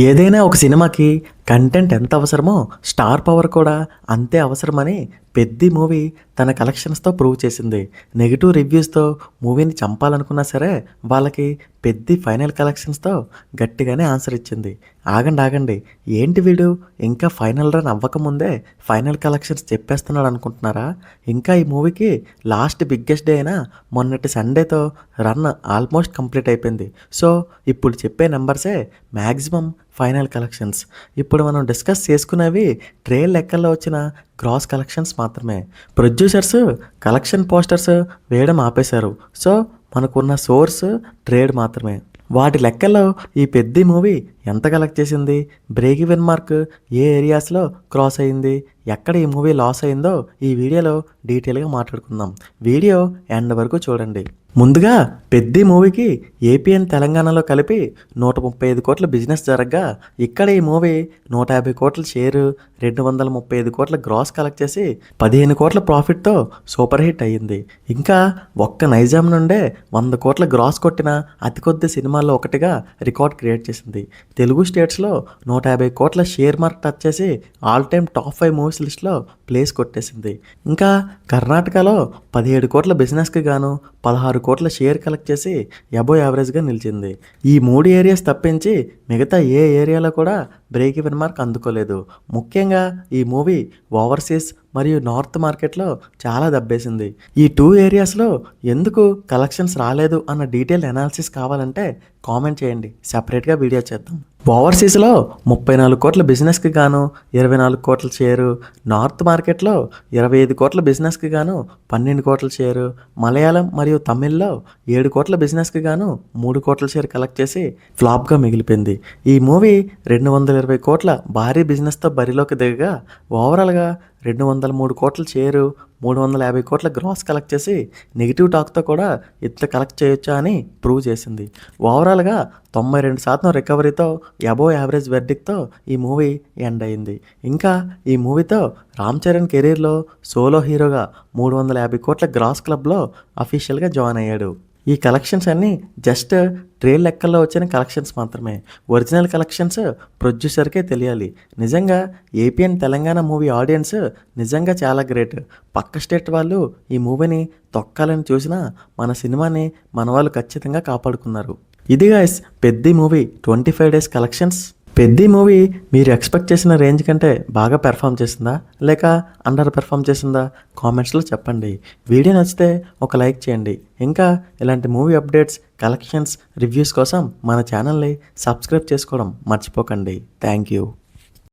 ఏదైనా ఒక సినిమాకి కంటెంట్ ఎంత అవసరమో స్టార్ పవర్ కూడా అంతే అవసరమని పెద్ది మూవీ తన కలెక్షన్స్తో ప్రూవ్ చేసింది. నెగిటివ్ రివ్యూస్తో మూవీని చంపాలనుకున్నా సరే వాళ్ళకి పెద్ది ఫైనల్ కలెక్షన్స్తో గట్టిగానే ఆన్సర్ ఇచ్చింది. ఆగండి ఏంటి వీడు ఇంకా ఫైనల్ రన్ అవ్వకముందే ఫైనల్ కలెక్షన్స్ చెప్పేస్తున్నాడు అనుకుంటున్నారా? ఇంకా ఈ మూవీకి లాస్ట్ బిగ్గెస్ట్ డే అయినా మొన్నటి సండేతో రన్ ఆల్మోస్ట్ కంప్లీట్ అయిపోయింది. సో ఇప్పుడు చెప్పే నెంబర్సే మ్యాక్సిమం ఫైనల్ కలెక్షన్స్. ఇప్పుడు మనం డిస్కస్ చేసుకునేవి ట్రేల్ లెక్కల్లో వచ్చిన గ్రాస్ కలెక్షన్స్ మాత్రమే. ప్రొడ్యూసర్స్ కలెక్షన్ పోస్టర్స్ వేయడం ఆపేశారు. సో మనకున్న సోర్స్ ట్రేడ్ మాత్రమే. వాటి లెక్కల్లో ఈ పెద్ద మూవీ ఎంత కలెక్ట్ చేసింది, బ్రేక్ ఈవెన్ మార్క్ ఏ ఏరియాస్లో క్రాస్ అయింది, ఎక్కడ ఈ మూవీ లాస్ అయిందో ఈ వీడియోలో డీటెయిల్గా మాట్లాడుకుందాం. వీడియో ఎండ్ వరకు చూడండి. ముందుగా పెద్ద మూవీకి ఏపీ అండ్ తెలంగాణలో కలిపి 135 కోట్ల బిజినెస్ జరగగా ఇక్కడ ఈ మూవీ 150 కోట్ల షేరు, 235 కోట్ల గ్రాస్ కలెక్ట్ చేసి 15 కోట్ల ప్రాఫిట్తో సూపర్ హిట్ అయ్యింది. ఇంకా ఒక్క నైజాం నుండే 100 కోట్ల గ్రాస్ కొట్టిన అతి కొద్ది సినిమాల్లో ఒకటిగా రికార్డ్ క్రియేట్ చేసింది. తెలుగు స్టేట్స్లో 150 కోట్ల షేర్ మార్క్ టచ్ చేసి ఆల్ టైమ్ టాప్ 5 మూవీస్ లిస్ట్లో ప్లేస్ కొట్టేసింది. ఇంకా కర్ణాటకలో 17 కోట్ల బిజినెస్కి గాను 16 కోట్ల షేర్ కలెక్ట్ చేసి అబోవ్ యావరేజ్గా నిలిచింది. ఈ 3 ఏరియాస్ తప్పించి మిగతా ఏ ఏరియాలో కూడా బ్రేక్ ఈవెన్ మార్క్ అందుకోలేదు. ముఖ్యంగా ఈ మూవీ ఓవర్సీస్ మరియు నార్త్ మార్కెట్లో చాలా దెబ్బేసింది. ఈ 2 ఏరియాస్లో ఎందుకు కలెక్షన్స్ రాలేదు అన్న డీటెయిల్ అనాలిసిస్ కావాలంటే కామెంట్ చేయండి, సపరేట్గా వీడియో చేద్దాం. ఓవర్సీస్లో 34 కోట్ల బిజినెస్కి గాను 24 కోట్ల షేరు, నార్త్ మార్కెట్లో 25 కోట్ల బిజినెస్కి గాను 12 కోట్ల షేరు, మలయాళం మరియు తమిళ్లో 7 కోట్ల బిజినెస్కి గాను 3 కోట్ల షేర్ కలెక్ట్ చేసి ఫ్లాప్గా మిగిలిపోయింది. ఈ మూవీ 220 కోట్ల భారీ బిజినెస్తో బరిలోకి దిగగా ఓవరాల్గా 203 కోట్ల షేరు, 350 కోట్ల గ్రాస్ కలెక్ట్ చేసి నెగిటివ్ టాక్తో కూడా ఇంత కలెక్ట్ చేయొచ్చా అని ప్రూవ్ చేసింది. ఓవరాల్గా 92% రికవరీతో అబోవ్ యావరేజ్ వెర్డిక్తో ఈ మూవీ ఎండ్ అయింది. ఇంకా ఈ మూవీతో రామ్ చరణ్ కెరీర్లో సోలో హీరోగా 350 కోట్ల గ్రాస్ క్లబ్లో అఫీషియల్గా జాయిన్ అయ్యాడు. ఈ కలెక్షన్స్ అన్నీ జస్ట్ ట్రేల్ లెక్కల్లో వచ్చిన కలెక్షన్స్ మాత్రమే. ఒరిజినల్ కలెక్షన్స్ ప్రొడ్యూసర్కే తెలియాలి. నిజంగా AP and Telangana movie audience నిజంగా చాలా గ్రేట్. పక్క స్టేట్ వాళ్ళు ఈ మూవీని తొక్కాలని చూసినా మన సినిమాని మన వాళ్ళు ఖచ్చితంగా కాపాడుకున్నారు. ఇది గైస్ పెద్ద మూవీ 25 డేస్ కలెక్షన్స్. పెద్ద మూవీ మీరు ఎక్స్పెక్ట్ చేసిన రేంజ్ కంటే బాగా పెర్ఫామ్ చేసిందా లేక అండర్ పెర్ఫామ్ చేసిందా కామెంట్స్లో చెప్పండి. వీడియో నచ్చితే ఒక లైక్ చేయండి. ఇంకా ఇలాంటి మూవీ అప్డేట్స్, కలెక్షన్స్, రివ్యూస్ కోసం మన ఛానల్ని సబ్స్క్రైబ్ చేసుకోవడం మర్చిపోకండి. Thank you.